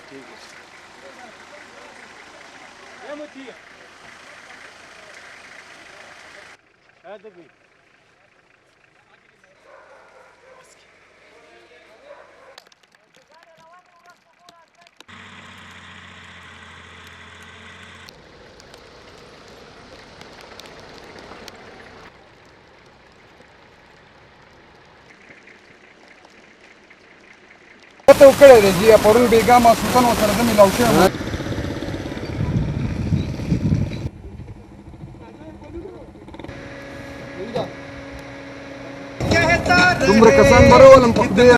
ठीक है ये मुझे है तो भी ته وکړی دی چې پرون بېګا ماسخوتن ورسره زه میلاو شوی یم دومره کسان به راولم په خدای